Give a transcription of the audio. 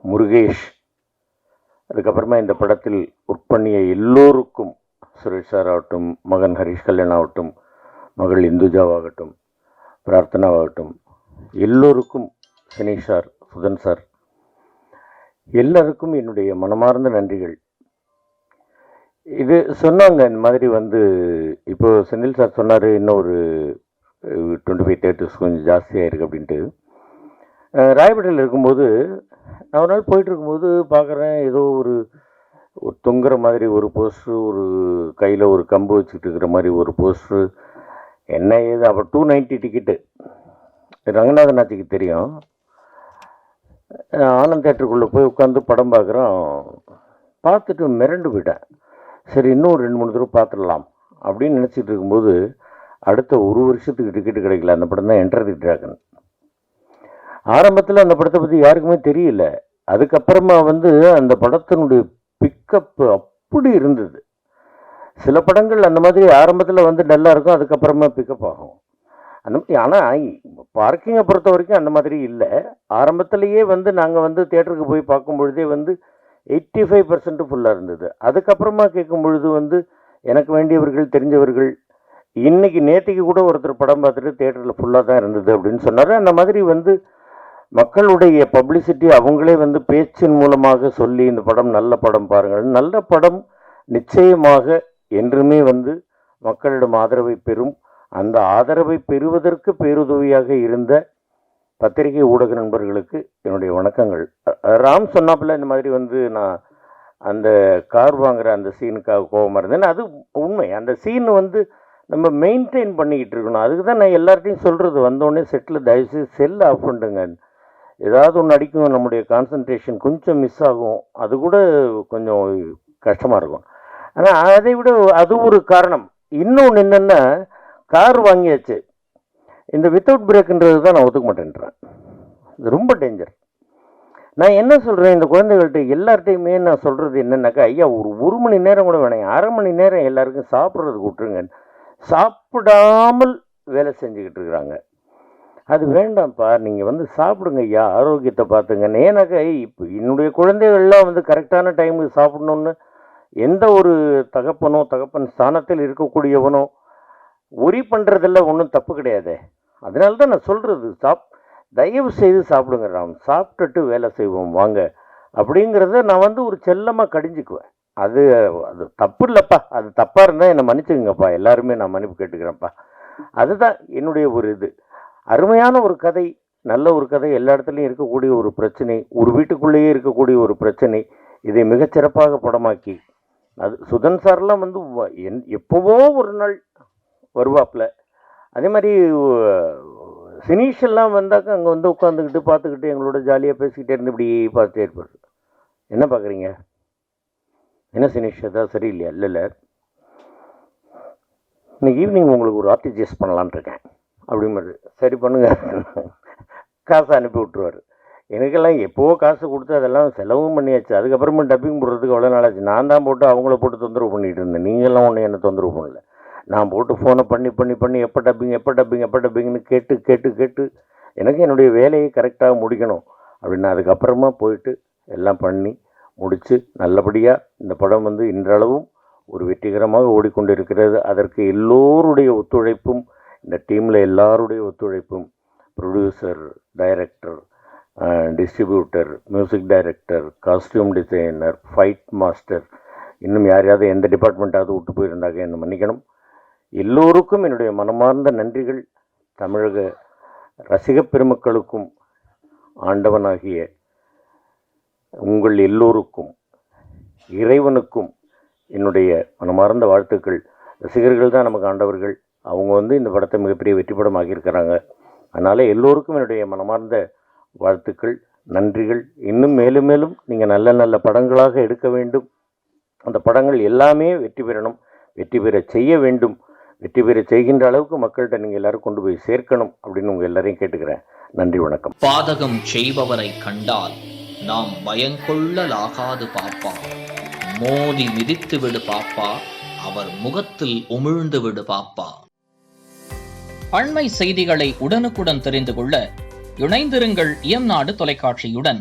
முருகேஷ், அதுக்கப்புறமா இந்த படத்தில் ஒர்க் பண்ணிய எல்லோருக்கும், சுரேஷ் சார் ஆகட்டும், மகன் ஹரிஷ் கல்யாண் ஆகட்டும், மகள் இந்துஜாவாகட்டும், பிரார்த்தனாவாகட்டும், எல்லோருக்கும், சினேஷ் சார், சுதன் சார், எல்லாருக்கும் என்னுடைய மனமார்ந்த நன்றிகள். இது சொன்னாங்க இந்த மாதிரி இப்போ செந்தில் சார் சொன்னார், இன்னும் ஒரு 25-30 கொஞ்சம் ஜாஸ்தியாக இருக்குது அப்படின்ட்டு. ராயப்பேட்டையில் இருக்கும்போது நான் ஒரு நாள் போயிட்டு இருக்கும்போது பார்க்குறேன், ஏதோ ஒரு தொங்குற மாதிரி ஒரு போஸ்ட்ரு, ஒரு கையில் ஒரு கம்பு வச்சுட்டு இருக்கிற மாதிரி ஒரு போஸ்ட்ரு, என்ன ஏது. அப்புறம் 290 டிக்கெட்டு, ரங்கநாதன் ஆட்சிக்கு தெரியும். ஆனந்த் தேட்டருக்குள்ளே போய் உட்காந்து படம் பார்க்குறோம். பார்த்துட்டு மிரண்டு போயிட்டேன். சரி, இன்னும் 2-3 தடவை பார்த்துடலாம் அப்படின்னு நினச்சிட்டு இருக்கும்போது, அடுத்த ஒரு வருஷத்துக்கு டிக்கெட்டு கிடைக்கல. அந்த படம் தான் என்டர் தி டிராகன். ஆரம்பத்தில் அந்த படத்தை பற்றி யாருக்குமே தெரியல. அதுக்கப்புறமா அந்த படத்தினுடைய பிக்கப் அப்படி இருந்தது. சில படங்கள் அந்த மாதிரி ஆரம்பத்தில் டல்லாக இருக்கும், அதுக்கப்புறமா பிக்கப் ஆகும் அந்த மாதிரி. ஆனால் பார்க்கிங்கை பொறுத்த வரைக்கும் அந்த மாதிரி இல்லை. ஆரம்பத்திலேயே நாங்கள் தேட்டருக்கு போய் பார்க்கும் பொழுதே 85% ஃபுல்லாக இருந்தது. அதுக்கப்புறமா கேட்கும் பொழுது எனக்கு வேண்டியவர்கள், தெரிஞ்சவர்கள், இன்னைக்கு நேற்றுக்கு கூட ஒருத்தர் படம் பார்த்துட்டு தேட்டரில் ஃபுல்லாக தான் இருந்தது அப்படின்னு சொன்னார். அந்த மாதிரி மக்களுடைய பப்ளிசிட்டி அவங்களே பேச்சின் மூலமாக சொல்லி, இந்த படம் நல்ல படம் பாருங்கள், நல்ல படம் நிச்சயமாக என்றுமே மக்களிடம் ஆதரவை பெறும். அந்த ஆதரவை பெறுவதற்கு பேருதவியாக இருந்த பத்திரிகை ஊடக நண்பர்களுக்கு என்னுடைய வணக்கங்கள். ராம் சொன்னாப்புல இந்த மாதிரி நான் அந்த கார் வாங்குகிற அந்த சீனுக்காக கோபமாக இருந்தேன். அது உண்மை. அந்த சீன் நம்ம மெயின்டைன் பண்ணிக்கிட்டு இருக்கணும். அதுக்கு தான் நான் எல்லார்ட்டையும் சொல்கிறது, வந்தோடனே செட்டில் தயவுசெய்து செல் ஆஃப் பண்ணுங்க. ஏதாவது ஒன்று அடிக்கும், நம்முடைய கான்சன்ட்ரேஷன் கொஞ்சம் மிஸ் ஆகும், அது கூட கொஞ்சம் கஷ்டமாக இருக்கும். ஆனால் அதை விட அது ஒரு காரணம். இன்னொன்று என்னென்னா, கார் வாங்கியாச்சு, இந்த வித்தவுட் பிரேக்குன்றது தான் நான் ஒத்துக்க மாட்டேன்றேன். இது ரொம்ப டேஞ்சர். நான் என்ன சொல்கிறேன், இந்த குழந்தைகள்கிட்ட எல்லார்ட்டையுமே நான் சொல்கிறது என்னென்னாக்கா, ஐயா ஒரு மணி நேரம் கூட வேணாம், 1/2 மணி நேரம் எல்லாருக்கும் சாப்பிட்றதுக்கு விட்டுருங்க. சாப்பிடாமல் வேலை செஞ்சுக்கிட்டு இருக்கிறாங்க. அது வேண்டாம்ப்பா, நீங்கள் சாப்பிடுங்க ஐயா, ஆரோக்கியத்தை பார்த்துங்க. ஏன்னாக்கா இப்போ என்னுடைய குழந்தைகள்லாம் கரெக்டான டைமுக்கு சாப்பிடணுன்னு எந்த ஒரு தகப்பன் ஸ்தானத்தில் இருக்கக்கூடியவனோ ஒரி பண்ணுறதில்ல, ஒன்றும் தப்பு கிடையாது. அதனால தான் நான் சொல்கிறது, தயவு செய்து சாப்பிடுங்க ராம், சாப்பிட்டுட்டு வேலை செய்வோம் வாங்க அப்படிங்கிறத நான் ஒரு செல்லமாக கடிஞ்சிக்குவேன். அது தப்பு இல்லைப்பா, அது தப்பாக இருந்தால் என்னை மன்னிச்சுங்கப்பா, எல்லாருமே நான் மன்னிப்பு கேட்டுக்கிறேன்ப்பா. அதுதான் என்னுடைய ஒரு இது. அருமையான ஒரு கதை, நல்ல ஒரு கதை, எல்லா இடத்துலையும் இருக்கக்கூடிய ஒரு பிரச்சனை, ஒரு வீட்டுக்குள்ளேயே இருக்கக்கூடிய ஒரு பிரச்சனை, இதை மிகச்சிறப்பாக படமாக்கி, அது சுதன் சார்லாம் எப்போவோ ஒரு நாள் வருவாப்பில். அதே மாதிரி சினீஷெல்லாம் வந்தாக்கா அங்கே உட்காந்துக்கிட்டு பார்த்துக்கிட்டு எங்களோட ஜாலியாக பேசிக்கிட்டே இருந்து இப்படி பார்த்துட்டே இருப்பார். என்ன பார்க்குறீங்க, என்ன சினீஷ், ஏதாவது சரியில்லையா? இல்லை, இன்னைக்கு ஈவினிங் உங்களுக்கு ஒரு ஆர்டிஜிஎஸ் பண்ணலான் இருக்கேன் அப்படிங்கிறது. சரி பண்ணுங்க, காசை அனுப்பி விட்ருவார். எனக்கெல்லாம் எப்போவோ காசு கொடுத்து அதெல்லாம் செலவும் பண்ணியாச்சு. அதுக்கப்புறமா டப்பிங் போடுறதுக்கு அவ்வளோ நாளாச்சு. நான் தான் போட்டு அவங்கள போட்டு தொந்தரவு பண்ணிகிட்டு இருந்தேன். நீங்கள்லாம் ஒன்று என்ன தொந்தரவு பண்ணல. நான் போட்டு ஃபோனை பண்ணி எப்போ டப்பிங்னு கேட்டு எனக்கு என்னுடைய வேலையை கரெக்டாக முடிக்கணும் அப்படின்னு அதுக்கப்புறமா போயிட்டு எல்லாம் பண்ணி முடித்து நல்லபடியாக இந்த படம் இன்றளவும் ஒரு வெற்றிகரமாக ஓடிக்கொண்டிருக்கிறது. அதற்கு எல்லோருடைய ஒத்துழைப்பும், இந்த டீமில் எல்லாருடைய ஒத்துழைப்பும், producer, director, distributor, music director, costume designer, fight master, இன்னும் யாரையாவது எந்த டிபார்ட்மெண்ட்டாவது விட்டு போயிருந்தாங்க என்னை மன்னிக்கணும். எல்லோருக்கும் என்னுடைய மனமார்ந்த நன்றிகள். தமிழக ரசிகப் பெருமக்களுக்கும் ஆண்டவனாகிய உங்கள் எல்லோருக்கும், இறைவனுக்கும் என்னுடைய மனமார்ந்த வாழ்த்துக்கள். ரசிகர்கள் தான் நமக்கு ஆண்டவர்கள். அவங்க இந்த படத்தை மிகப்பெரிய வெற்றி படம் ஆகியிருக்கிறாங்க. அதனால் எல்லோருக்கும் என்னுடைய மனமார்ந்த வாழ்த்துக்கள், நன்றிகள். இன்னும் மேலும் மேலும் நீங்கள் நல்ல நல்ல படங்களாக எடுக்க வேண்டும். அந்த படங்கள் எல்லாமே வெற்றி பெறணும், வெற்றி பெற செய்ய வேண்டும். வெற்றி பெற செய்கின்ற அளவுக்கு மக்கள்கிட்ட நீங்கள் எல்லாரும் கொண்டு போய் சேர்க்கணும் அப்படின்னு உங்கள் எல்லாரையும் கேட்டுக்கிறேன். நன்றி, வணக்கம். பாதகம் செய்பவரை கண்டால் நாம் பயங்கொள்ளலாகாது பாப்பா, மோதி மிதித்து விடு பாப்பா, அவர் முகத்தில் உமிழ்ந்து விடு பாப்பா. அண்மை செய்திகளை உடனுக்குடன் தெரிந்து கொள்ள இணைந்திருங்கள் இயம்நாடு தொலைக்காட்சியுடன்.